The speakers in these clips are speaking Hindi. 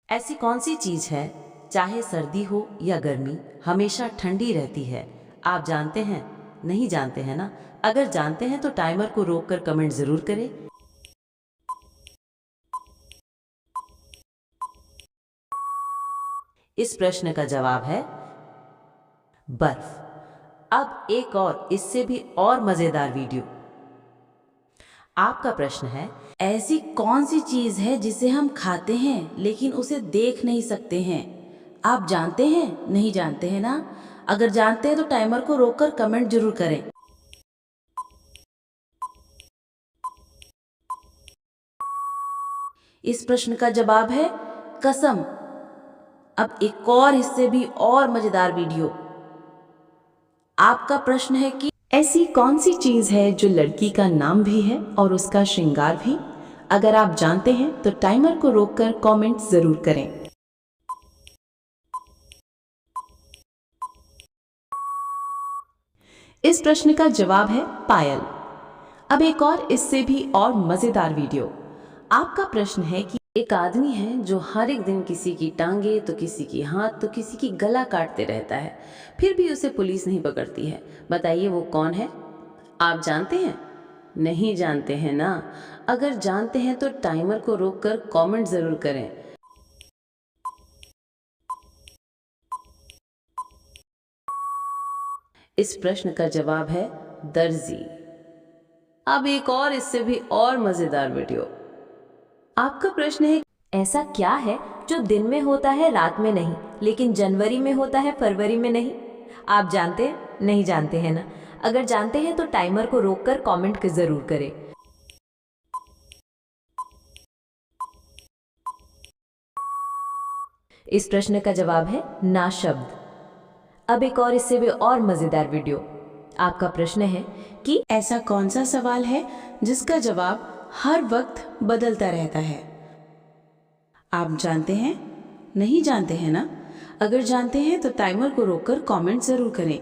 ऐसी कौन सी चीज है चाहे सर्दी हो या गर्मी हमेशा ठंडी रहती है? आप जानते हैं? नहीं जानते हैं ना? अगर जानते हैं तो टाइमर को रोककर कमेंट जरूर करें। इस प्रश्न का जवाब है बर्फ। अब एक और इससे भी और मजेदार वीडियो। आपका प्रश्न है, ऐसी कौन सी चीज है जिसे हम खाते हैं लेकिन उसे देख नहीं सकते हैं? आप जानते हैं? नहीं जानते हैं ना? अगर जानते हैं तो टाइमर को रोककर कमेंट जरूर करें। इस प्रश्न का जवाब है कसम। अब एक और इससे भी और मजेदार वीडियो। आपका प्रश्न है कि ऐसी कौन सी चीज है जो लड़की का नाम भी है और उसका श्रृंगार भी? अगर आप जानते हैं तो टाइमर को रोककर कमेंट जरूर करें। इस प्रश्न का जवाब है पायल। अब एक और इससे भी और मजेदार वीडियो। आपका प्रश्न है कि एक आदमी है जो हर एक दिन किसी की टांगे तो किसी की हाथ तो किसी की गला काटते रहता है, फिर भी उसे पुलिस नहीं पकड़ती है। बताइए वो कौन है? आप जानते हैं? नहीं जानते हैं ना? अगर जानते हैं तो टाइमर को रोककर कमेंट जरूर करें। इस प्रश्न का जवाब है दर्जी। अब एक और इससे भी और मजेदार वीडियो। आपका प्रश्न है, ऐसा क्या है जो दिन में होता है रात में नहीं, लेकिन जनवरी में होता है फरवरी में नहीं? आप जानते हैं? नहीं जानते हैं ना? अगर जानते हैं तो टाइमर को रोककर कमेंट जरूर करें। इस प्रश्न का जवाब है नाशब्द। अब एक और इससे भी और मजेदार वीडियो। आपका प्रश्न है कि ऐसा कौन सा सवाल है जिसका जवाब हर वक्त बदलता रहता है? आप जानते हैं? नहीं जानते हैं ना? अगर जानते हैं तो टाइमर को रोककर कमेंट जरूर करें।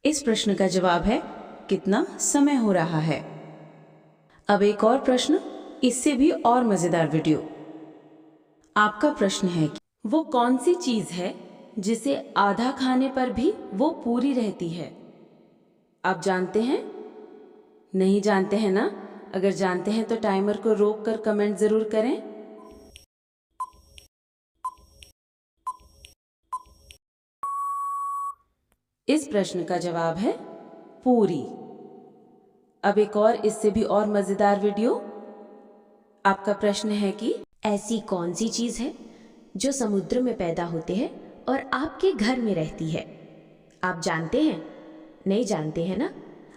इस प्रश्न का जवाब है कितना समय हो रहा है। अब एक और प्रश्न, इससे भी और मजेदार वीडियो। आपका प्रश्न है कि वो कौन सी चीज है जिसे आधा खाने पर भी वो पूरी रहती है? आप जानते हैं? नहीं जानते हैं ना? अगर जानते हैं तो टाइमर को रोक कर कमेंट जरूर करें। इस प्रश्न का जवाब है पूरी। अब एक और इससे भी और मजेदार वीडियो। आपका प्रश्न है कि ऐसी कौन सी चीज है जो समुद्र में पैदा होते हैं और आपके घर में रहती है? आप जानते हैं? नहीं जानते हैं ना?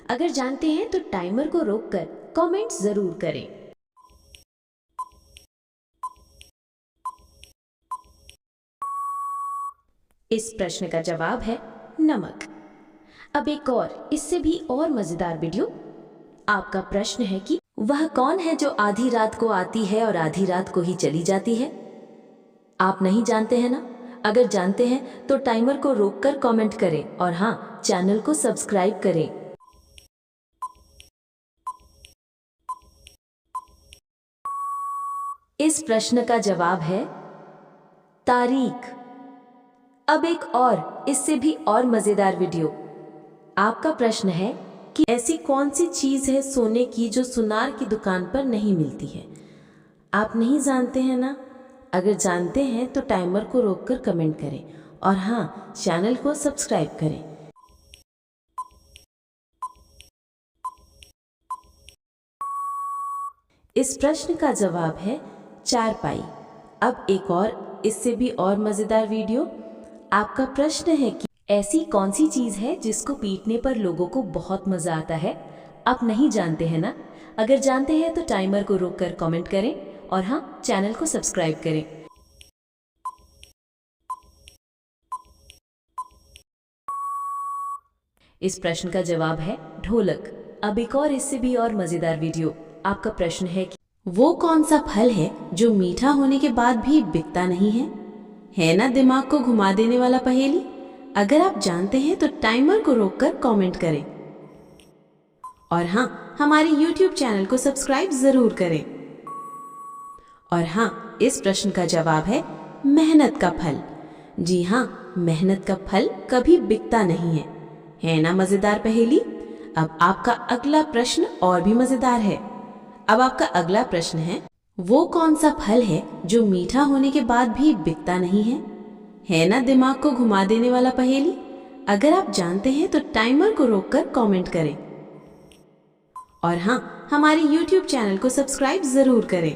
अगर जानते हैं तो टाइमर को रोककर कमेंट जरूर करें। इस प्रश्न का जवाब है नमक। अब एक और इससे भी और मजेदार वीडियो। आपका प्रश्न है कि वह कौन है जो आधी रात को आती है और आधी रात को ही चली जाती है? आप नहीं जानते हैं ना? अगर जानते हैं तो टाइमर को रोककर कमेंट करें और हाँ, चैनल को सब्सक्राइब करें। इस प्रश्न का जवाब है तारीख। अब एक और इससे भी और मजेदार वीडियो। आपका प्रश्न है कि ऐसी कौन सी चीज है सोने की जो सुनार की दुकान पर नहीं मिलती है? आप नहीं जानते हैं ना? अगर जानते हैं तो टाइमर को रोककर कमेंट करें और हाँ, चैनल को सब्सक्राइब करें। इस प्रश्न का जवाब है चारपाई। अब एक और इससे भी और मजेदार वीडियो। आपका प्रश्न है कि ऐसी कौन सी चीज है जिसको पीटने पर लोगों को बहुत मजा आता है? आप नहीं जानते हैं ना? अगर जानते हैं तो टाइमर को रोककर कमेंट करें और हाँ, चैनल को सब्सक्राइब करें। इस प्रश्न का जवाब है ढोलक। अब एक और इससे भी और मजेदार वीडियो। आपका प्रश्न है कि वो कौन सा फल है जो मीठा होने के बाद भी बिकता नहीं है? है ना दिमाग को घुमा देने वाला पहेली? अगर आप जानते हैं तो टाइमर को रोककर कमेंट करें और हाँ, हमारे YouTube चैनल को सब्सक्राइब जरूर करें। और हाँ, इस प्रश्न का जवाब है मेहनत का फल। जी हाँ, मेहनत का फल कभी बिकता नहीं है ना मजेदार पहेली। अब आपका अगला प्रश्न और भी मजेदार है। अब आपका अगला प्रश्न है, वो कौन सा फल है जो मीठा होने के बाद भी बिकता नहीं है ना दिमाग को घुमा देने वाला पहेली। अगर आप जानते हैं तो टाइमर को रोककर कमेंट करें। और हाँ, हमारे YouTube चैनल को सब्सक्राइब जरूर करें।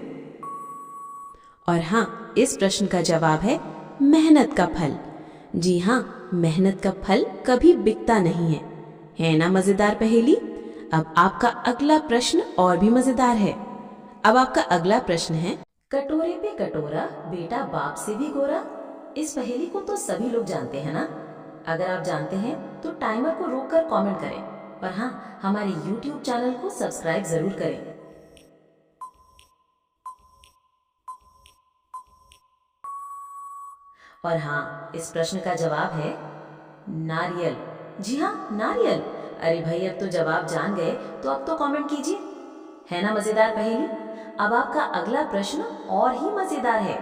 और हाँ, इस प्रश्न का जवाब है मेहनत का फल। जी हाँ, मेहनत का फल कभी बिकता नहीं है ना मजेदार पहेली। अब आपका अगला प्रश्न और भी मजेदार है। अब आपका अगला प्रश्न है, कटोरे पे कटोरा, बेटा बाप से भी गोरा। इस पहेली को तो सभी लोग जानते हैं ना। अगर आप जानते हैं तो टाइमर को रोककर कमेंट करें। और हाँ, हमारे YouTube चैनल को सब्सक्राइब जरूर करें। और हाँ, इस प्रश्न का जवाब है नारियल। जी हाँ, नारियल। अरे भाई, अब तो जवाब जान गए तो अब तो कमेंट कीजिए। है ना मजेदार पहेली। अब आपका अगला प्रश्न और ही मजेदार है।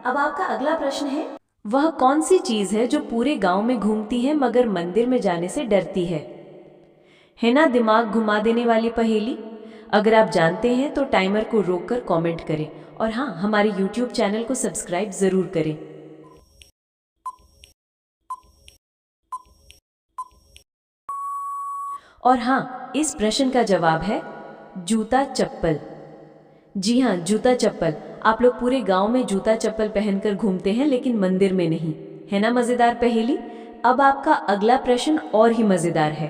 अब आपका अगला प्रश्न है, वह कौन सी चीज है जो पूरे गांव में घूमती है मगर मंदिर में जाने से डरती है ना दिमाग घुमा देने वाली पहेली। अगर आप जानते हैं तो टाइमर को रोककर कमेंट करें। और हाँ, हमारे YouTube चैनल को सब्सक्राइब जरूर करें। और हाँ, इस प्रश्न का जवाब है जूता चप्पल। जी हाँ, जूता चप्पल। आप लोग पूरे गांव में जूता चप्पल पहनकर घूमते हैं लेकिन मंदिर में नहीं। है ना मजेदार पहेली। अब आपका अगला प्रश्न और ही मजेदार है।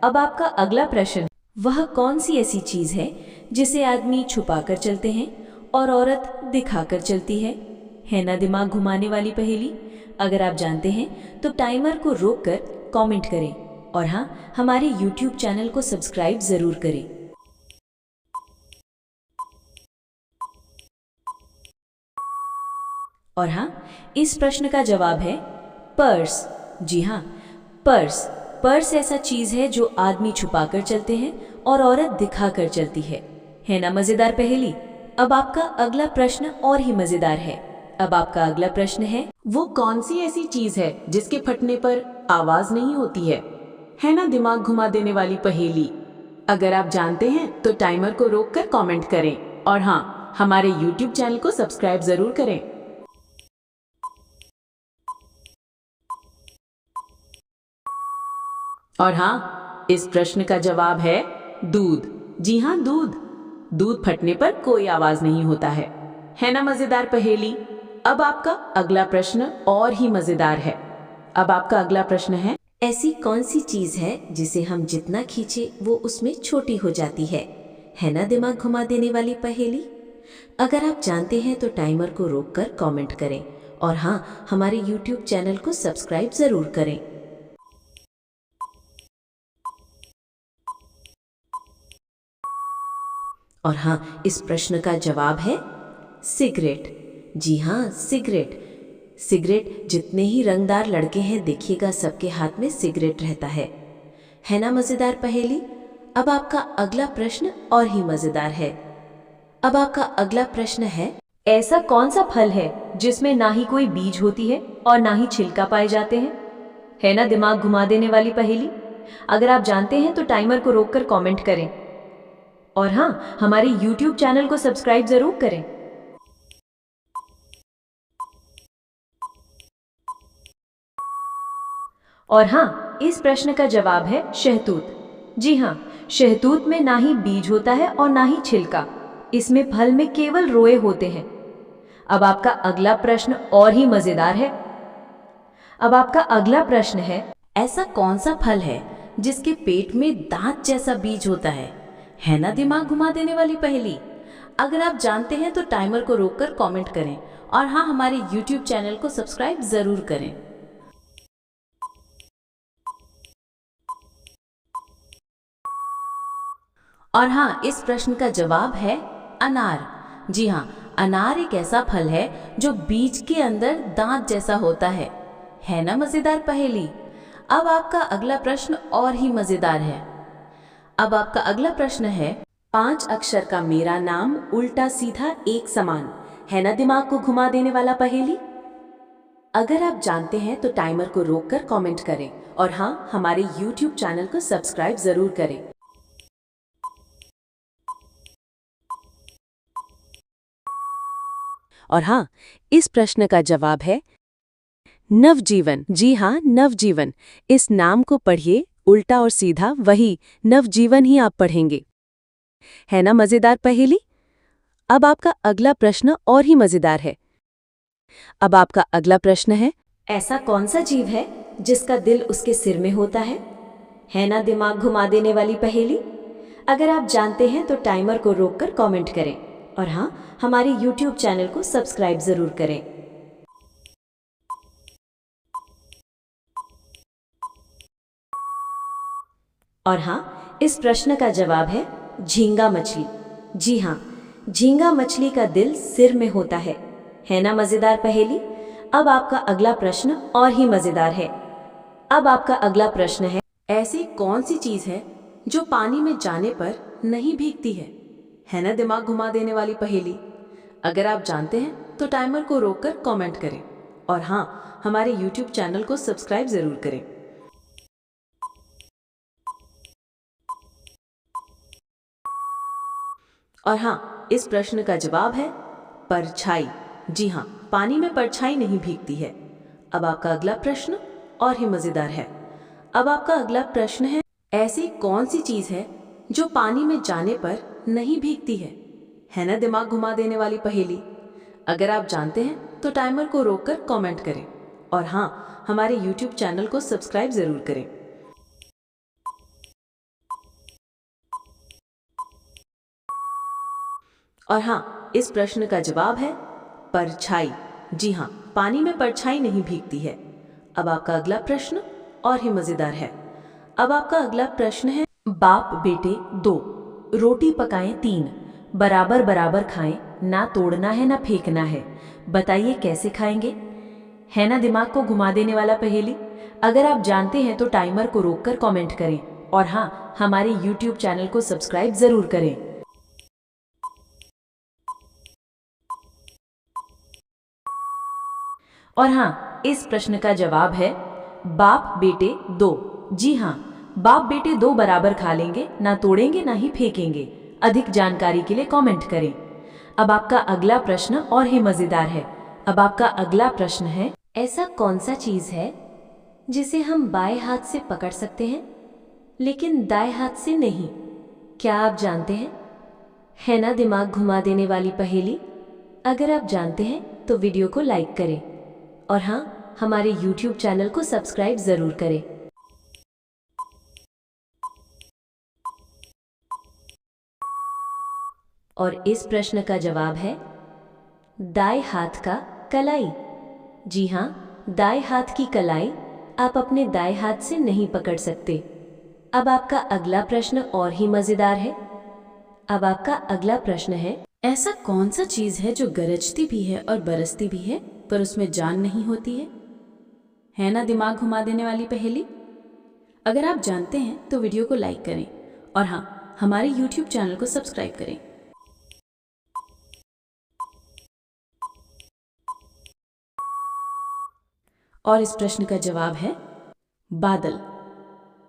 अब आपका अगला प्रश्न, वह कौन सी ऐसी चीज है जिसे आदमी छुपाकर चलते हैं और औरत दिखाकर चलती है ना दिमाग घुमाने वाली पहेली। अगर आप जानते हैं तो टाइमर को रोककर कमेंट करें। और हाँ, हमारे YouTube चैनल को सब्सक्राइब जरूर करें। और हाँ, इस प्रश्न का जवाब है पर्स। जी हाँ, पर्स। पर्स ऐसा चीज है जो आदमी छुपाकर चलते हैं और औरत दिखाकर चलती है ना मजेदार पहेली। अब आपका अगला प्रश्न और ही मजेदार है। अब आपका अगला प्रश्न है, वो कौन सी ऐसी चीज है जिसके फटने पर आवाज नहीं होती है ना दिमाग घुमा देने वाली पहेली। अगर आप जानते हैं तो टाइमर को रोककर कमेंट करें। और हाँ, हमारे YouTube चैनल को सब्सक्राइब जरूर करें। और हाँ, इस प्रश्न का जवाब है दूध। जी हाँ, दूध। दूध फटने पर कोई आवाज नहीं होता है ना मजेदार पहेली। अब आपका अगला प्रश्न और ही मजेदार है। अब आपका अगला प्रश्न है, ऐसी कौन सी चीज है जिसे हम जितना खींचे वो उसमें छोटी हो जाती है ना दिमाग घुमा देने वाली पहेली। अगर आप जानते हैं तो टाइमर को रोककर कमेंट करें। और हाँ, हमारे YouTube चैनल को सब्सक्राइब जरूर करें। और हाँ, इस प्रश्न का जवाब है सिगरेट। जी हाँ, सिगरेट। सिगरेट जितने ही रंगदार लड़के हैं, देखिएगा सबके हाथ में सिगरेट रहता है ना मजेदार पहेली। अब आपका अगला प्रश्न और ही मजेदार है। अब आपका अगला प्रश्न है, ऐसा कौन सा फल है जिसमें ना ही कोई बीज होती है और ना ही छिलका पाए जाते हैं। है ना दिमाग घुमा देने वाली पहेली। अगर आप जानते हैं तो टाइमर को रोककर कमेंट करें। और हाँ, हमारे YouTube चैनल को सब्सक्राइब जरूर करें। और हाँ, इस प्रश्न का जवाब है शहतूत। जी हाँ, शहतूत में ना ही बीज होता है और ना ही छिलका। इसमें फल में केवल रोए होते हैं। अब आपका अगला प्रश्न और ही मजेदार है। अब आपका अगला प्रश्न है, ऐसा कौन सा फल है जिसके पेट में दांत जैसा बीज होता है ना दिमाग घुमा देने वाली पहेली। अगर आप जानते हैं तो टाइमर को रोककर कमेंट करें। और हाँ, हमारे YouTube चैनल को सब्सक्राइब जरूर करें। और हाँ, इस प्रश्न का जवाब है अनार। जी हाँ, अनार एक ऐसा फल है जो बीज के अंदर दांत जैसा होता है ना मजेदार पहेली। अब आपका अगला प्रश्न और ही मजेदार है। अब आपका अगला प्रश्न है, 5 अक्षर का मेरा नाम उल्टा सीधा एक समान, है ना दिमाग को घुमा देने वाला पहेली? अगर आप जानते हैं तो टाइमर को रोककर कमेंट करें और हाँ, हमारे YouTube चैनल को सब्सक्राइब जरूर करें। और हाँ, इस प्रश्न का जवाब है नवजीवन। जी हाँ, नवजीवन। इस नाम को पढ़िए उल्टा और सीधा, वही नवजीवन ही आप पढ़ेंगे। है ना मजेदार पहेली? अब आपका अगला प्रश्न और ही मजेदार है। अब आपका अगला प्रश्न है, ऐसा कौन सा जीव है जिसका दिल उसके सिर में होता है? है ना दिमाग घुमा देने वाली पहेली? अगर आप जानते हैं तो टाइमर को रोककर कमेंट करें और हाँ, हमारे YouTube चैनल को सब्सक्राइब जरूर करें। और हाँ, इस प्रश्न का जवाब है झींगा मछली। जी हाँ, झींगा मछली का दिल सिर में होता है। है ना मजेदार पहेली? अब आपका अगला प्रश्न और ही मजेदार है। अब आपका अगला प्रश्न है, ऐसी कौन सी चीज है जो पानी में जाने पर नहीं भीगती है? है ना दिमाग घुमा देने वाली पहेली? अगर आप जानते हैं तो टाइमर को रोककर कमेंट करें और हाँ, हमारे YouTube चैनल को सब्सक्राइब जरूर करें। और हाँ, इस प्रश्न का जवाब है परछाई। जी हाँ, पानी में परछाई नहीं भीगती है। अब आपका अगला प्रश्न और ही मजेदार है। अब आपका अगला प्रश्न है, ऐसी कौन सी चीज है जो पानी में जाने पर नहीं भीगती है? है ना दिमाग घुमा देने वाली पहेली? अगर आप जानते हैं तो टाइमर को रोककर कमेंट करें और हाँ, हमारे YouTube चैनल को सब्सक्राइब जरूर करें। और हाँ, इस प्रश्न का जवाब है परछाई। जी हाँ, पानी में परछाई नहीं भीगती है। अब आपका अगला प्रश्न और ही मजेदार है। अब आपका अगला प्रश्न है, बाप बेटे दो, रोटी पकाएं तीन, बराबर बराबर खाएं, ना तोड़ना है ना फेंकना है, बताइए कैसे खाएंगे? है ना दिमाग को घुमा देने वाला पहेली? अगर आप जानते हैं तो टाइमर को रोककर कमेंट करें और हाँ, हमारे YouTube चैनल को सब्सक्राइब जरूर करें। और हाँ, इस प्रश्न का जवाब है बाप बेटे दो। जी हाँ, बाप बेटे दो बराबर खा लेंगे, ना तोड़ेंगे ना ही फेंकेंगे। अधिक जानकारी के लिए कमेंट करें। अब आपका अगला प्रश्न और ही मजेदार है। अब आपका अगला प्रश्न है, ऐसा कौन सा चीज है जिसे हम बाएं हाथ से पकड़ सकते हैं लेकिन दाएं हाथ से नहीं? क्या आप जानते हैं? है ना दिमाग घुमा देने वाली पहेली? अगर आप जानते हैं तो वीडियो को लाइक करें और हाँ, हमारे YouTube चैनल को सब्सक्राइब जरूर करें। और इस प्रश्न का जवाब है दाएं हाथ का कलाई। जी हाँ, दाएं हाथ की कलाई आप अपने दाएं हाथ से नहीं पकड़ सकते। अब आपका अगला प्रश्न और ही मजेदार है। अब आपका अगला प्रश्न है, ऐसा कौन सा चीज है जो गरजती भी है और बरसती भी है पर उसमें जान नहीं होती है? है ना दिमाग घुमा देने वाली पहेली? अगर आप जानते हैं तो वीडियो को लाइक करें और हाँ, हमारे YouTube चैनल को सब्सक्राइब करें। और इस प्रश्न का जवाब है बादल।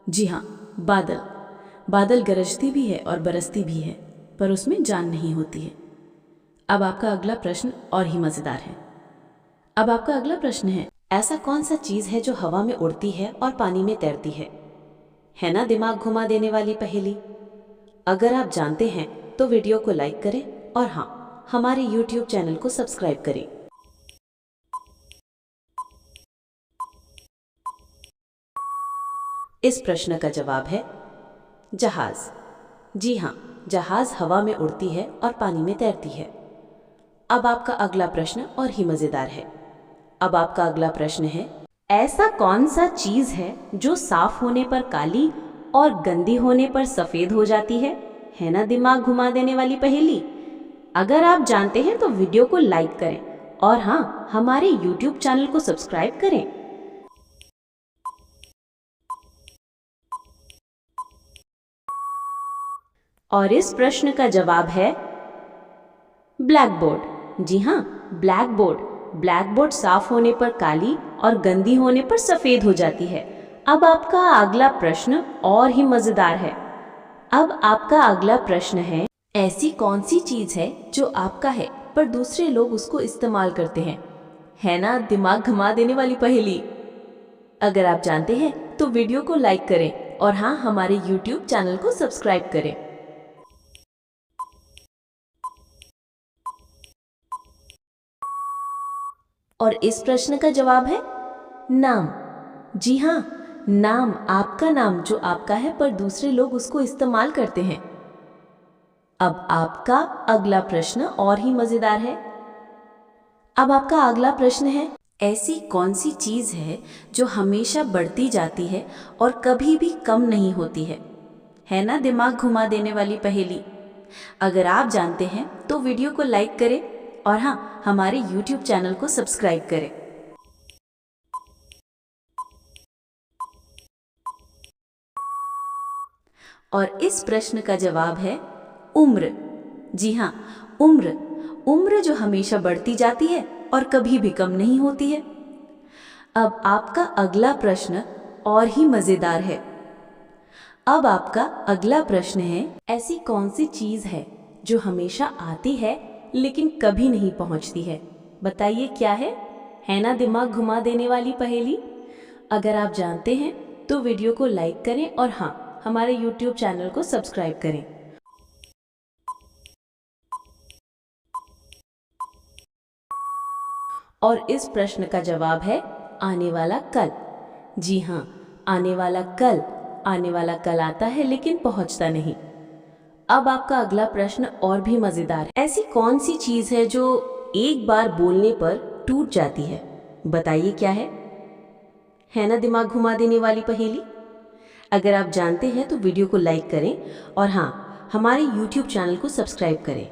जी हाँ, बादल। बादल गरजती भी है और बरसती भी है पर उसमें जान नहीं होती है। अब आपका अगला प्रश्न और ही मजेदार है। अब आपका अगला प्रश्न है, ऐसा कौन सा चीज है जो हवा में उड़ती है और पानी में तैरती है? है ना दिमाग घुमा देने वाली पहेली? अगर आप जानते हैं तो वीडियो को लाइक करें और हाँ, हमारे YouTube चैनल को सब्सक्राइब करें। इस प्रश्न का जवाब है जहाज। जी हाँ, जहाज हवा में उड़ती है और पानी में तैरती है। अब आपका अगला प्रश्न और ही मजेदार है। अब आपका अगला प्रश्न है, ऐसा कौन सा चीज है जो साफ होने पर काली और गंदी होने पर सफेद हो जाती है? है ना दिमाग घुमा देने वाली पहेली? अगर आप जानते हैं तो वीडियो को लाइक करें और हाँ, हमारे YouTube चैनल को सब्सक्राइब करें। और इस प्रश्न का जवाब है ब्लैक बोर्ड। जी हाँ, ब्लैक बोर्ड। ब्लैक बोर्ड साफ होने पर काली और गंदी होने पर सफेद हो जाती है। अब आपका अगला प्रश्न और ही मजेदार है। अब आपका अगला प्रश्न है, ऐसी कौन सी चीज है जो आपका है पर दूसरे लोग उसको इस्तेमाल करते हैं? है ना दिमाग घुमा देने वाली पहेली। अगर आप जानते हैं तो वीडियो को लाइक करें और हाँ, हमारे YouTube चैनल को सब्सक्राइब करें। और इस प्रश्न का जवाब है नाम। जी हाँ, नाम, आपका नाम जो आपका है पर दूसरे लोग उसको इस्तेमाल करते हैं। अब आपका अगला प्रश्न और ही मजेदार है। अब आपका अगला प्रश्न है, ऐसी कौन सी चीज है जो हमेशा बढ़ती जाती है और कभी भी कम नहीं होती है? है ना दिमाग घुमा देने वाली पहेली। अगर आप जानते हैं तो वीडियो को लाइक करें और हाँ, हमारे YouTube चैनल को सब्सक्राइब करें। और इस प्रश्न का जवाब है उम्र। जी हाँ, उम्र। उम्र जो हमेशा बढ़ती जाती है और कभी भी कम नहीं होती है। अब आपका अगला प्रश्न और ही मजेदार है। अब आपका अगला प्रश्न है, ऐसी कौन सी चीज है जो हमेशा आती है लेकिन कभी नहीं पहुंचती है? बताइए क्या है? है ना दिमाग घुमा देने वाली पहेली। अगर आप जानते हैं तो वीडियो को लाइक करें और हाँ, हमारे YouTube चैनल को सब्सक्राइब करें। और इस प्रश्न का जवाब है आने वाला कल। जी हाँ, आने वाला कल। आने वाला कल आता है लेकिन पहुंचता नहीं। अब आपका अगला प्रश्न और भी मजेदार है। ऐसी कौन सी चीज है जो एक बार बोलने पर टूट जाती है? बताइए क्या है? है ना दिमाग घुमा देने वाली पहेली। अगर आप जानते हैं तो वीडियो को लाइक करें और हाँ, हमारे YouTube चैनल को सब्सक्राइब करें।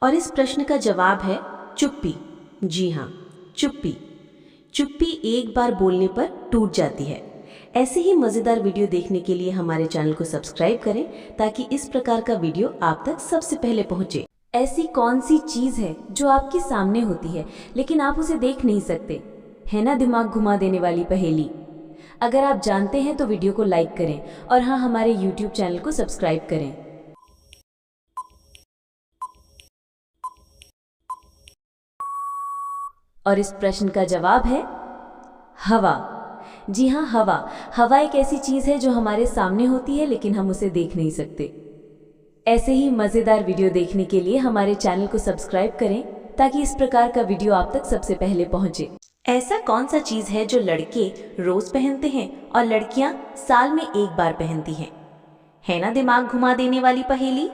और इस प्रश्न का जवाब है चुप्पी। जी हाँ, चुप्पी। चुप्पी एक बार बोलने पर टूट जाती है। ऐसे ही मजेदार वीडियो देखने के लिए हमारे चैनल को सब्सक्राइब करें ताकि इस प्रकार का वीडियो आप तक सबसे पहले पहुंचे। ऐसी कौन सी चीज है जो आपके सामने होती है लेकिन आप उसे देख नहीं सकते? है ना दिमाग घुमा देने वाली पहेली। अगर आप जानते हैं तो वीडियो को लाइक करें और हाँ, हमारे YouTube चैनल को सब्सक्राइब करें। और इस प्रश्न का जवाब है हवा। जी हाँ, हवा। हवा एक ऐसी चीज है जो हमारे सामने होती है लेकिन हम उसे देख नहीं सकते। ऐसे ही मजेदार वीडियो देखने के लिए हमारे चैनल को सब्सक्राइब करें ताकि इस प्रकार का वीडियो आप तक सबसे पहले पहुंचे। ऐसा कौन सा चीज है जो लड़के रोज पहनते हैं और लड़कियां साल में एक बार पहनती हैं? है ना दिमाग घुमा देने वाली पहेली।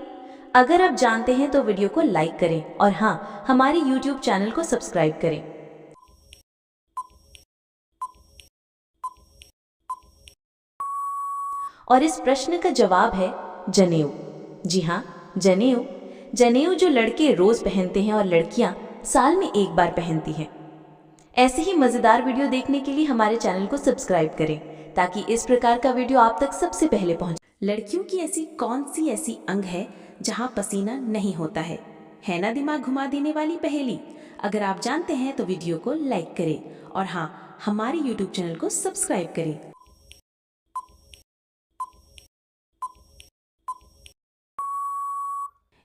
अगर आप जानते हैं तो वीडियो को लाइक करें और हाँ, हमारे YouTube चैनल को सब्सक्राइब करें। और इस प्रश्न का जवाब है जनेऊ। जी हाँ, जनेऊ। जनेऊ जो लड़के रोज पहनते हैं और लड़कियां साल में एक बार पहनती हैं। ऐसे ही मजेदार वीडियो देखने के लिए हमारे चैनल को सब्सक्राइब करें ताकि इस प्रकार का वीडियो आप तक सबसे पहले पहुंचे। लड़कियों की ऐसी कौन सी ऐसी अंग है जहां पसीना नहीं होता है? है ना दिमाग घुमा देने वाली पहेली। अगर आप जानते हैं तो वीडियो को लाइक करें और हाँ, हमारे YouTube चैनल को सब्सक्राइब करें।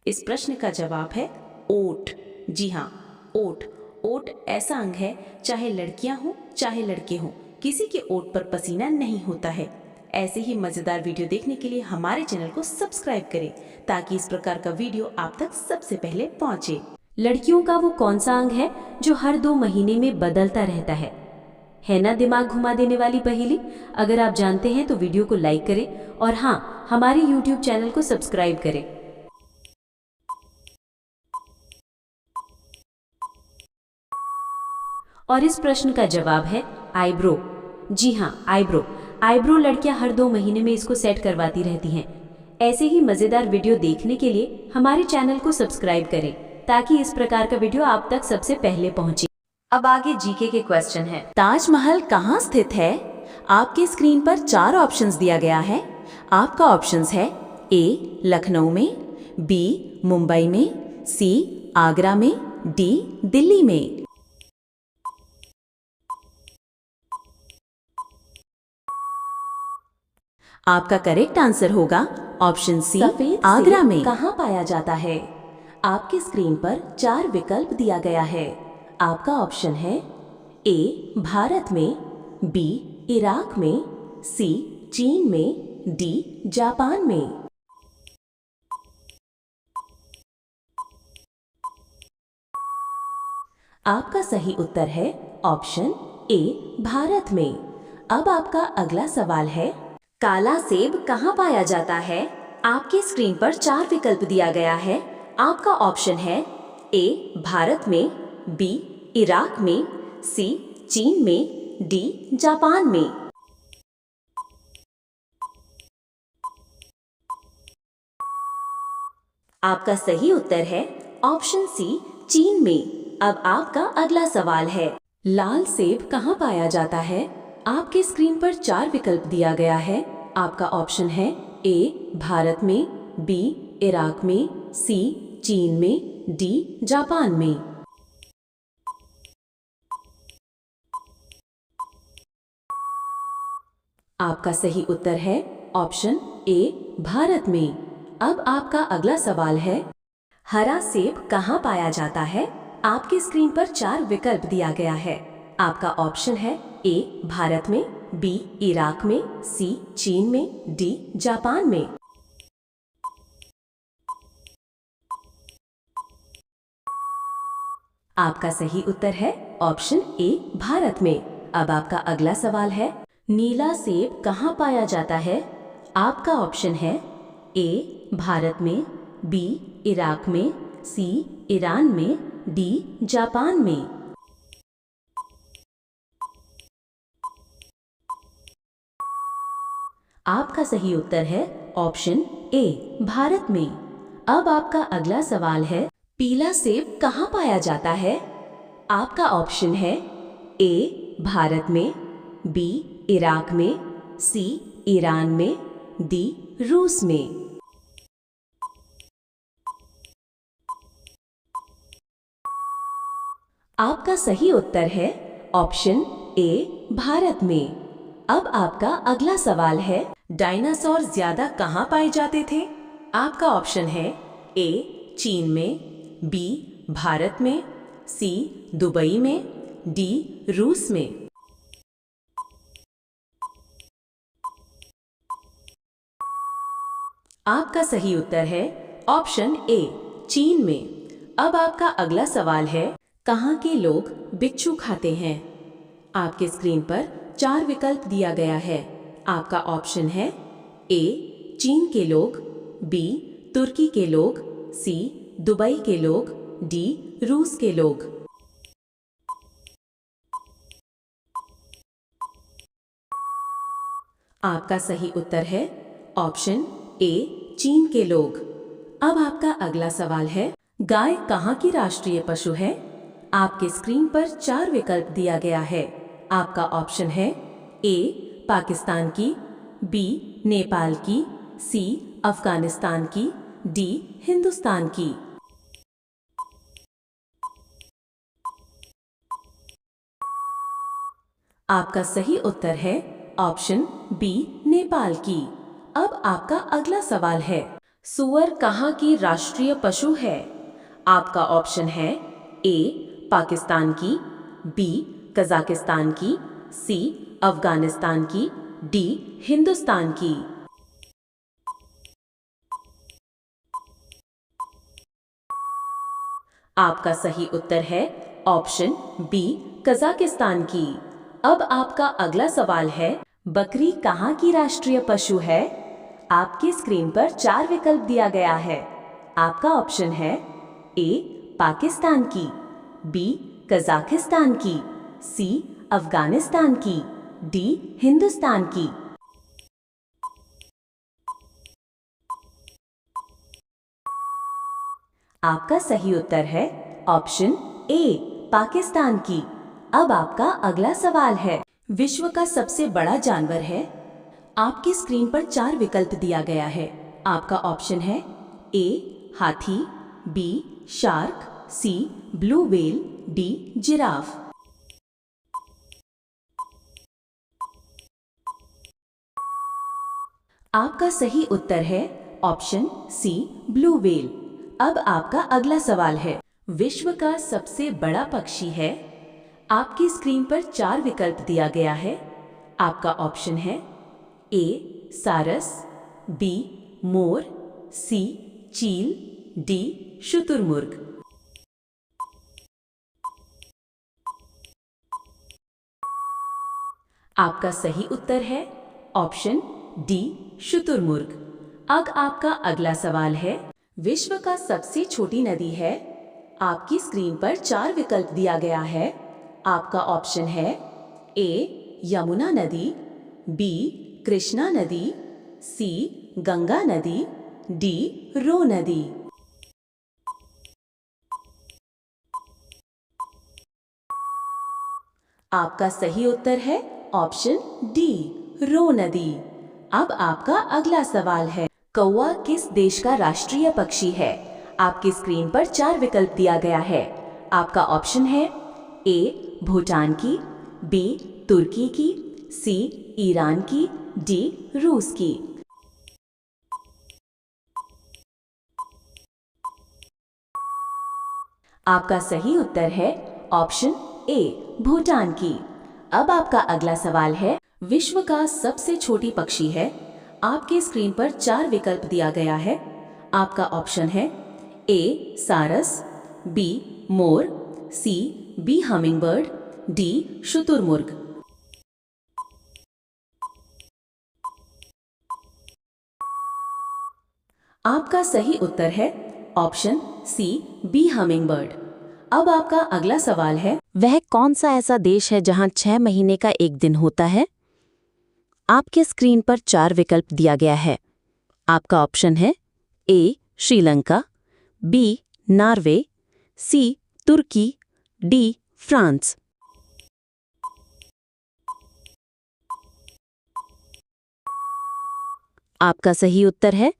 इस प्रश्न का जवाब है ओठ। जी हाँ, ओठ। ओठ ऐसा अंग है, चाहे लड़कियां हो चाहे लड़के हों, किसी के ओठ पर पसीना नहीं होता है। ऐसे ही मजेदार वीडियो देखने के लिए हमारे चैनल को सब्सक्राइब करें ताकि इस प्रकार का वीडियो आप तक सबसे पहले पहुंचे। लड़कियों का वो कौन सा अंग है जो हर 2 महीने में बदलता रहता है? है ना दिमाग घुमा देने वाली पहेली। अगर आप जानते हैं तो वीडियो को लाइक करें और हाँ, हमारे YouTube चैनल को सब्सक्राइब करें। और इस प्रश्न का जवाब है आईब्रो। जी हाँ, आईब्रो। आईब्रो लड़कियां हर 2 महीने में इसको सेट करवाती रहती हैं। ऐसे ही मजेदार वीडियो देखने के लिए हमारे चैनल को सब्सक्राइब करें ताकि इस प्रकार का वीडियो आप तक सबसे पहले पहुंचे। अब आगे जीके के क्वेश्चन है। ताजमहल कहाँ स्थित है? आपके स्क्रीन पर 4 ऑप्शंस दिया गया है। आपका ऑप्शंस है ए लखनऊ में, बी मुंबई में, सी आगरा में, डी दिल्ली में। आपका करेक्ट आंसर होगा ऑप्शन सी आगरा में। कहाँ पाया जाता है? आपकी स्क्रीन पर 4 विकल्प दिया गया है। आपका ऑप्शन है ए भारत में, बी इराक में, सी चीन में, डी जापान में। आपका सही उत्तर है ऑप्शन ए भारत में। अब आपका अगला सवाल है, काला सेब कहाँ पाया जाता है? आपकी स्क्रीन पर 4 विकल्प दिया गया है। आपका ऑप्शन है ए भारत में, बी इराक में, सी चीन में, डी जापान में। आपका सही उत्तर है ऑप्शन सी चीन में। अब आपका अगला सवाल है, लाल सेब कहाँ पाया जाता है? आपके स्क्रीन पर 4 विकल्प दिया गया है। आपका ऑप्शन है ए भारत में, बी इराक में, सी चीन में, डी जापान में। आपका सही उत्तर है ऑप्शन ए भारत में। अब आपका अगला सवाल है, हरा सेब कहाँ पाया जाता है? आपकी स्क्रीन पर 4 विकल्प दिया गया है। आपका ऑप्शन है ए भारत में, बी इराक में, सी चीन में, डी जापान में। आपका सही उत्तर है ऑप्शन ए भारत में। अब आपका अगला सवाल है, नीला सेब कहाँ पाया जाता है? आपका ऑप्शन है ए भारत में, बी इराक में, सी ईरान में, डी जापान में। आपका सही उत्तर है ऑप्शन ए भारत में। अब आपका अगला सवाल है, पीला सेब कहाँ पाया जाता है? आपका ऑप्शन है ए भारत में, बी इराक में, सी ईरान में, डी रूस में। आपका सही उत्तर है ऑप्शन ए भारत में। अब आपका अगला सवाल है, डायनासोर ज्यादा कहाँ पाए जाते थे? आपका ऑप्शन है ए चीन में, बी भारत में, सी दुबई में, डी रूस में। आपका सही उत्तर है ऑप्शन ए चीन में। अब आपका अगला सवाल है, कहाँ के लोग बिच्छू खाते हैं? आपके स्क्रीन पर 4 विकल्प दिया गया है। आपका ऑप्शन है ए चीन के लोग, बी तुर्की के लोग, सी दुबई के लोग, डी रूस के लोग। आपका सही उत्तर है ऑप्शन ए चीन के लोग। अब आपका अगला सवाल है, गाय कहाँ की राष्ट्रीय पशु है? आपके स्क्रीन पर 4 विकल्प दिया गया है। आपका ऑप्शन है ए पाकिस्तान की, बी नेपाल की, सी अफगानिस्तान की, डी हिंदुस्तान की। आपका सही उत्तर है ऑप्शन बी नेपाल की। अब आपका अगला सवाल है, सूअर कहाँ की राष्ट्रीय पशु है? आपका ऑप्शन है ए पाकिस्तान की, बी कजाकिस्तान की, सी अफगानिस्तान की, डी हिंदुस्तान की। आपका सही उत्तर है ऑप्शन बी कजाकिस्तान की। अब आपका अगला सवाल है, बकरी कहाँ की राष्ट्रीय पशु है? आपकी स्क्रीन पर 4 विकल्प दिया गया है। आपका ऑप्शन है ए पाकिस्तान की, बी कजाकिस्तान की, सी अफगानिस्तान की, डी हिंदुस्तान की। आपका सही उत्तर है ऑप्शन ए पाकिस्तान की। अब आपका अगला सवाल है, विश्व का सबसे बड़ा जानवर है। आपकी स्क्रीन पर 4 विकल्प दिया गया है। आपका ऑप्शन है ए हाथी, बी शार्क, सी ब्लू व्हेल, डी जिराफ। आपका सही उत्तर है ऑप्शन सी ब्लू व्हेल। अब आपका अगला सवाल है, विश्व का सबसे बड़ा पक्षी है। आपकी स्क्रीन पर 4 विकल्प दिया गया है। आपका ऑप्शन है ए सारस, बी मोर, सी चील, डी शुतुरमुर्ग। आपका सही उत्तर है ऑप्शन डी शुतुरमुर्ग। अब आपका अगला सवाल है, विश्व का सबसे छोटी नदी है। आपकी स्क्रीन पर 4 विकल्प दिया गया है। आपका ऑप्शन है ए यमुना नदी, बी कृष्णा नदी, सी गंगा नदी, डी रो नदी। आपका सही उत्तर है ऑप्शन डी रो नदी। अब आपका अगला सवाल है, कौवा किस देश का राष्ट्रीय पक्षी है। आपकी स्क्रीन पर 4 विकल्प दिया गया है। आपका ऑप्शन है ए भूटान की, बी तुर्की की, सी ईरान की, डी रूस की। आपका सही उत्तर है ऑप्शन ए भूटान की। अब आपका अगला सवाल है, विश्व का सबसे छोटी पक्षी है। आपके स्क्रीन पर 4 विकल्प दिया गया है। आपका ऑप्शन है ए सारस, बी मोर, सी बी हमिंगबर्ड, डी शुतुरमुर्ग। आपका सही उत्तर है ऑप्शन सी बी हमिंगबर्ड। अब आपका अगला सवाल है, वह कौन सा ऐसा देश है जहां 6 महीने का एक दिन होता है। आपके स्क्रीन पर 4 विकल्प दिया गया है। आपका ऑप्शन है ए श्रीलंका, बी नॉर्वे, सी तुर्की, डी फ्रांस। आपका सही उत्तर है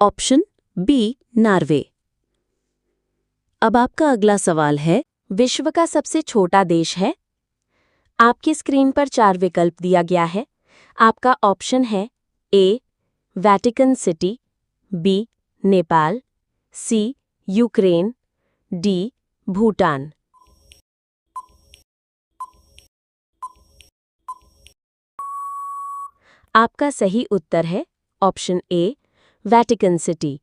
ऑप्शन बी नॉर्वे। अब आपका अगला सवाल है, विश्व का सबसे छोटा देश है। आपकी स्क्रीन पर 4 विकल्प दिया गया है। आपका ऑप्शन है ए वेटिकन सिटी, बी नेपाल, सी यूक्रेन, डी भूटान। आपका सही उत्तर है ऑप्शन ए वेटिकन सिटी।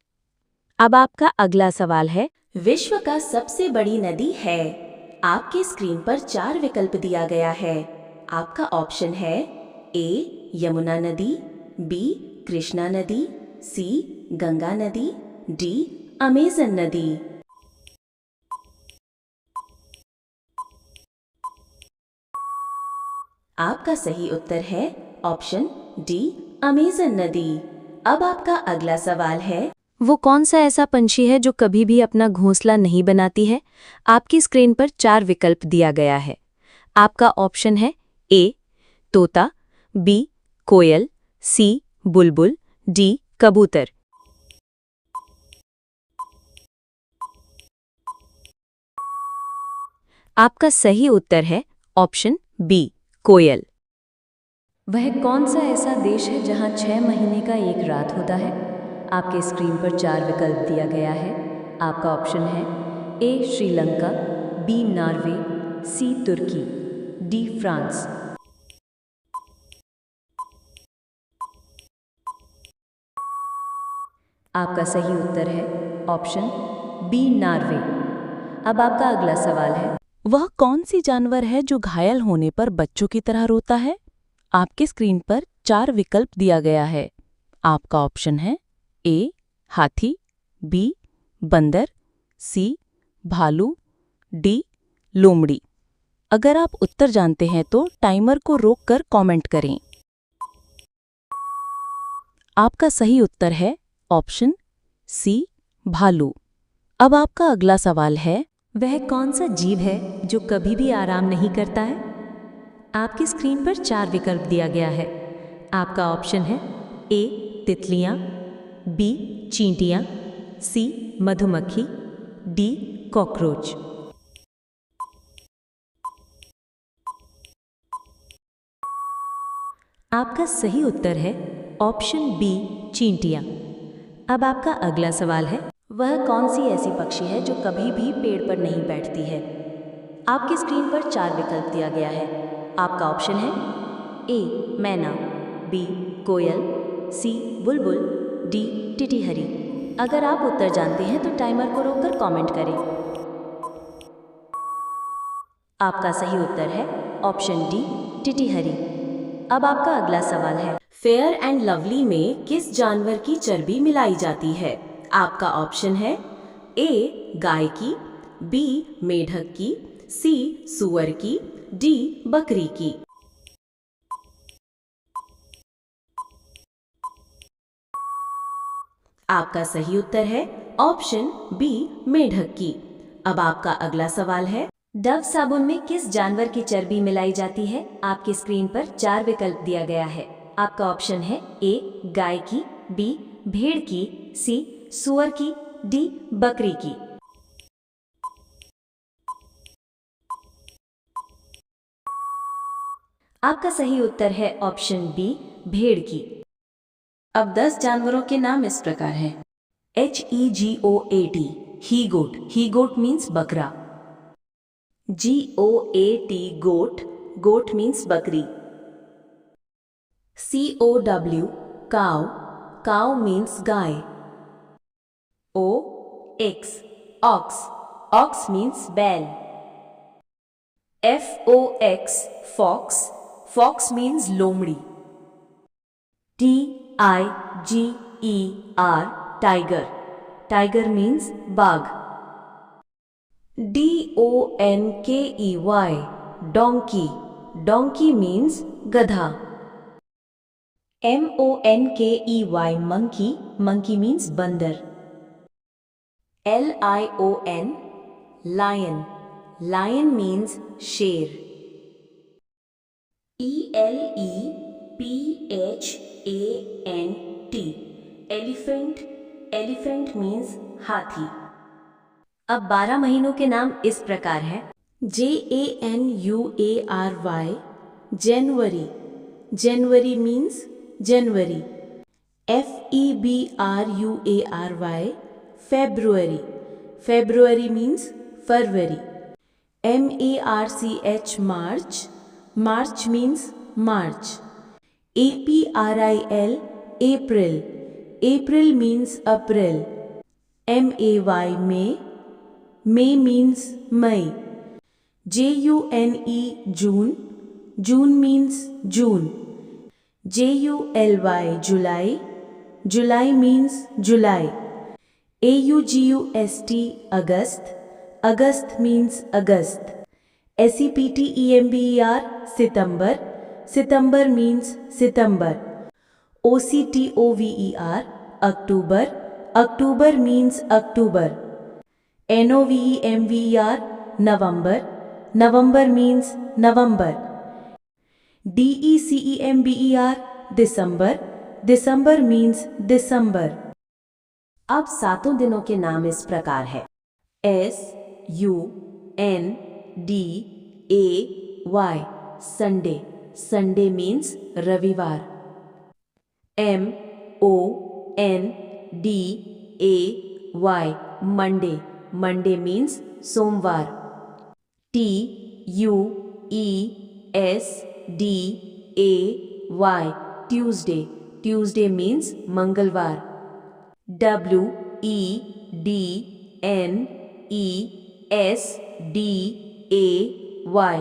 अब आपका अगला सवाल है, विश्व का सबसे बड़ी नदी है। आपके स्क्रीन पर 4 विकल्प दिया गया है। आपका ऑप्शन है ए यमुना नदी, बी कृष्णा नदी, सी गंगा नदी, डी अमेजन नदी। आपका सही उत्तर है ऑप्शन डी अमेजन नदी। अब आपका अगला सवाल है, वो कौन सा ऐसा पंछी है जो कभी भी अपना घोंसला नहीं बनाती है। आपकी स्क्रीन पर 4 विकल्प दिया गया है। आपका ऑप्शन है ए तोता, बी कोयल, सी बुलबुल, डी कबूतर। आपका सही उत्तर है ऑप्शन बी कोयल। वह कौन सा ऐसा देश है जहां 6 महीने का एक रात होता है। आपके स्क्रीन पर 4 विकल्प दिया गया है। आपका ऑप्शन है ए श्रीलंका, बी नॉर्वे, सी तुर्की, डी फ्रांस। आपका सही उत्तर है ऑप्शन बी नॉर्वे। अब आपका अगला सवाल है, वह कौन सी जानवर है जो घायल होने पर बच्चों की तरह रोता है। आपके स्क्रीन पर 4 विकल्प दिया गया है। आपका ऑप्शन है ए हाथी, बी बंदर, सी भालू, डी लोमड़ी। अगर आप उत्तर जानते हैं तो टाइमर को रोककर कमेंट करें। आपका सही उत्तर है ऑप्शन सी भालू। अब आपका अगला सवाल है, वह कौन सा जीव है जो कभी भी आराम नहीं करता है। आपकी स्क्रीन पर 4 विकल्प दिया गया है। आपका ऑप्शन है ए तितलियां, बी चींटियां, सी मधुमक्खी, डी कॉकरोच। आपका सही उत्तर है ऑप्शन बी चींटियां। अब आपका अगला सवाल है, वह कौन सी ऐसी पक्षी है जो कभी भी पेड़ पर नहीं बैठती है? आपकी स्क्रीन पर 4 विकल्प दिया गया है। आपका ऑप्शन है ए मैना, बी कोयल, सी बुलबुल, डी टिटीहरी। अगर आप उत्तर जानते हैं तो टाइमर को रोककर कमेंट करें। आपका सही उत्तर है ऑप्शन डी टिटीहरी। अब आपका अगला सवाल है, फेयर एंड लवली में किस जानवर की चर्बी मिलाई जाती है? आपका ऑप्शन है ए गाय की, बी मेढक की, सी सुअर की, डी बकरी की। आपका सही उत्तर है ऑप्शन बी मेढक की। अब आपका अगला सवाल है, डव साबुन में किस जानवर की चर्बी मिलाई जाती है? आपकी स्क्रीन पर 4 विकल्प दिया गया है। आपका ऑप्शन है ए गाय की, बी भेड़ की, सी सुअर की, डी बकरी की। आपका सही उत्तर है ऑप्शन बी भेड़ की। अब 10 जानवरों के नाम इस प्रकार हैं। HEGOAT ही गोट, ही गोट मीन्स बकरा। GOAT गोट, गोट मीन्स बकरी। COW काव, काव मीन्स गाय। OX ऑक्स, ऑक्स मीन्स बैल। FOX फॉक्स, फॉक्स मीन्स लोमड़ी। TIGER टाइगर, टाइगर मीन्स बाघ। DONKEY डोंकी, डोंकी मीन्स गधा। MONKEY मंकी, मंकी मीन्स बंदर। LION लायन, लायन मीन्स शेर। ELEPHANT एलिफेंट, एलिफेंट मीन्स हाथी। अब 12 महीनों के नाम इस प्रकार है। JANUARY जनवरी, जनवरी मीन्स जनवरी। FEBRUARY फेब्रुअरी, फेब्रुअरी मीन्स फरवरी। MARCH मार्च, मार्च मीन्स मार्च। APRIL अप्रैल, अप्रैल मीन्स अप्रैल। MAY May means May. JUNE June, June means June. JULY July, July means July. AUGUST August, August means August. SEPTEMBER September, September means September. OCTOVER October, October means October. NOVEMBER November, November means November. DECEMBER December, December means December. अब 7 दिनों के नाम इस प्रकार है। SUNDAY संडे, संडे मीन्स रविवार। MONDAY मंडे, मंडे मीन्स सोमवार। TUESDAY ट्यूसडे, ट्यूसडे मीन्स मंगलवार। WEDNESDAY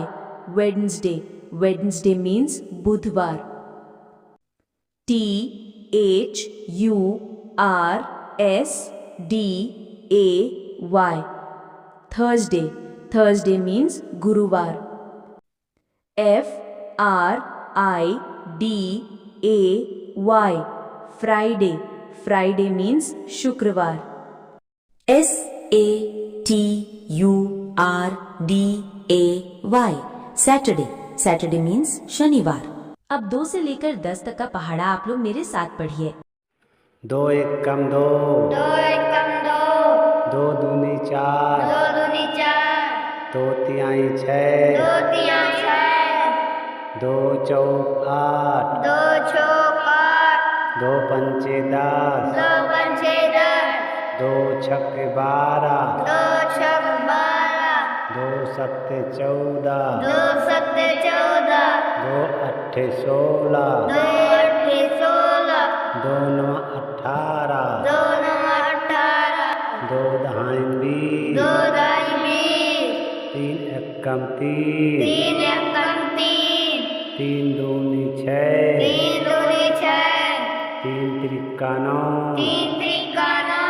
वेडनेसडे, वेडनेसडे मीन्स बुधवार। THURSDAY थर्सडे, थर्सडे मीन्स गुरुवार। FRIDAY फ्राइडे, फ्राइडे मीन्स शुक्रवार। SATURDAY सैटरडे, सैटरडे मीन्स शनिवार। अब 2 से लेकर 10 तक का पहाड़ा आप लोग मेरे साथ पढ़िए। 2 एकम 2, 2 एकम 2, 2 दूनी 4, 2 दूनी 4, 2 तिहाई 6, 2 तिहाई 6, 2 चौक 8, 2 चौक 8, 2 पंचे 10, 2 पंचे 10, 2 छक्के 12, 2 छक 12, 2 सत्ते 14, 2 सत्ते 14, 2 अट्ठे 16, 2 अट्ठे 16, 2 नौ 18, 2 नौ 18, 2 दहाई 20, 2 दाई 20, 3 एकम 3, 3 एकम 3, 3 दूनी 6, 3 दूनी 6, 3 त्रिका 9, 3 त्रिका 9,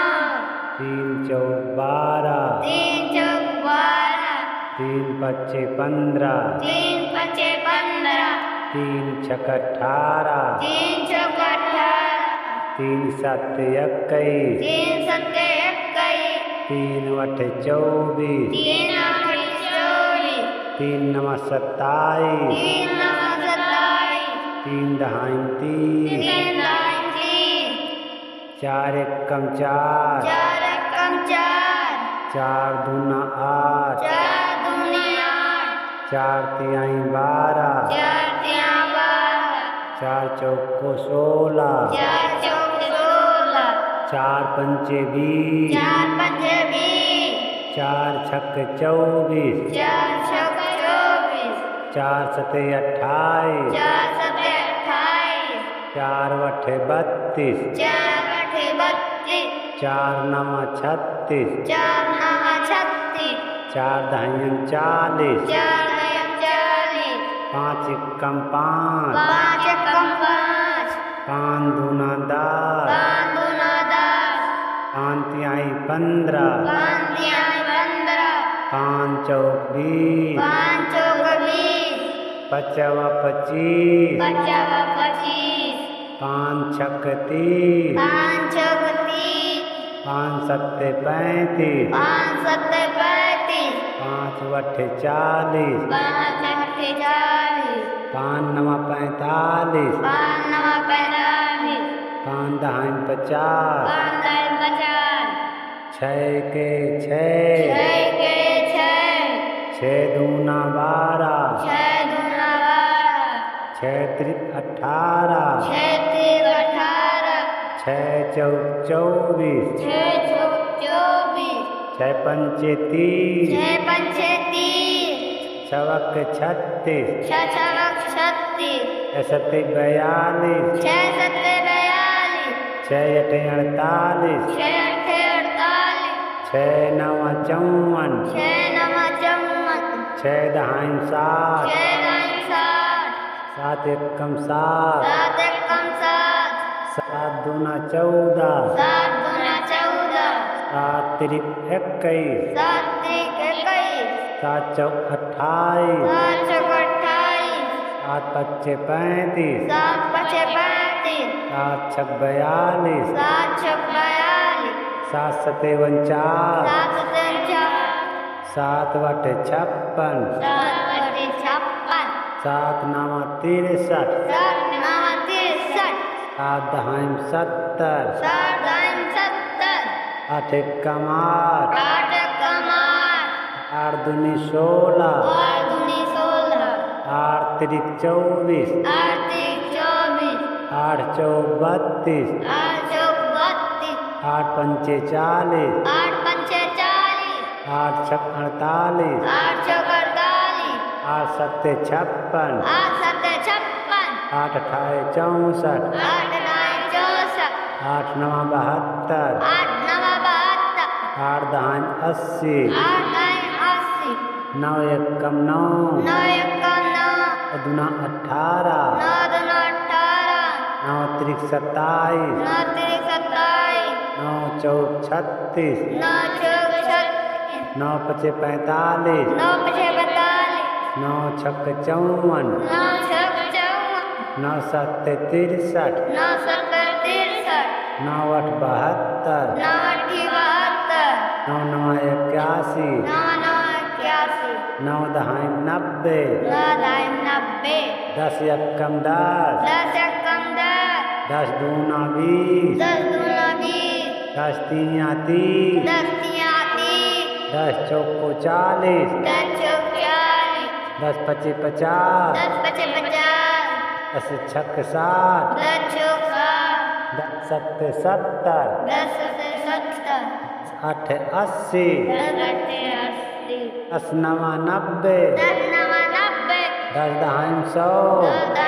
3 चौक 12, 3 चौक 12, 3 पच्चे 15, 3 पंचे 15, 3 छक 18, 3 चौक 18, 3 सत्ते 21, 3 सत्ते 21, 3 अठे 24, 3 आठे 24, 3 नवा 27, 3 नौ 27, 3 दहाई 30, 3 दाई 30, 4 एकम 4, 4 एकम 4, 4 दूना 8, 4 दूनी 8, 4 तिहाई 12, 4 तिहाई 12, 4 चौको 16, 4 चौक 16, 4 पंचे 20, 4 पंचे 20, 4 छक 24, 4 छक 24, 4 सते 28, 4 सत्ते 28, 4 अठे 32, 4 अठे 32, 4 नवा 36, 4 नवा 36, 4 दहाई 40, 4 दाई 40, 5 एकम 5, 5 एकम 5, 5 दूना 10, 5 दूना 10, 5 तिहाई 15, 5 तिहाई 15, 5 चौक 20, 5 चौक 20, 5 25, 55 25, 5 छक 30, 5 चौक 30, 5 सत्ते 35, 5 सत्ते 35, 5 अठे 40, 5 अठे 40, 5 नवा 45, 5 नवा 45, 5 दहाई 50, 5 दाई 50, 6 के 6, 6 के 6, 6 दूना 12, 6 दूना 12, 6 त्रिक 18, 6 तीन 18, 6 चौक 24, 6 चौक 24, 6 पंचे 30, 6 पंचे 30, छवक 36, 6 छवक 36, 6 सत्ते 42, 6 सत्ते 42, 6 अठे 48, 6 अठे 48, 6 नवा 54, 6 नवा 54, 6 दहाई 60, 6 दाई 60, 7 एकम 7, 7 एकम 7, 7 दूना 14, 7 दूना 14, 7 त्रिक 21, 7 तीन 21, 7 चौक 28, 7 चौक 28, 7 पच्चे 35, 7 पचे 35, 7 छक 42, 7 छक 42, 7 सते 49, 7 सत्ते 49, 7 अठे 56, 7 अठे 56, 7 नवा 63, 7 नवा 63, 7 दहाई 70, 7 दाई 70, 8 एकम 8, 8 एकम 8, 8 दूनी 16, 8 दूनी 16, 8 त्रिक 24, 8 तीन 24, 8 चौक 32, 8 चौक 32, 8 पंचे 40, 8 पंचे 40, 8 छक 48, 8 चौक 48, 8 सत्ते 56, 8 सत्ते 56, 8 अठाए 64, 8 दाई 64, 8 नवा 72, 8 नवा 72, 8 दहाई 80, 8 दाई 80, 9 एकम 9, 9 एकम 9, दूना 18, 9 दूना 18, 9 त्रिक 27, 9 तीन 27, 9 चौक 36, 9 चौक 36, 9 पचे 45, 9 पचे 42, 9 छक 54, 9 छक 54, 9 सत्ते 63, 9 सत्ते 63, 9 अठ 72, 9 अठी 72, 9 नवा 81, 9 9 81, 9 दहाई 90, 9 दाई 90, 10 यक्कम 10, 10 एकम 10, 10 दूना 20, 10 दूना 20, 10 तीया 30, 10 तिया 30, 10 चौको 40, 10 चौक 40, 10 पचे 50, 10 पचे 50, 10 छक 60, 10 चौक 60, 10 सत्ते 70, 10 सत्ते 70, 8 80, 10 अट्ठे 80, 10 नवा 90, 10 नवा 90, 10 दहाई 100, 10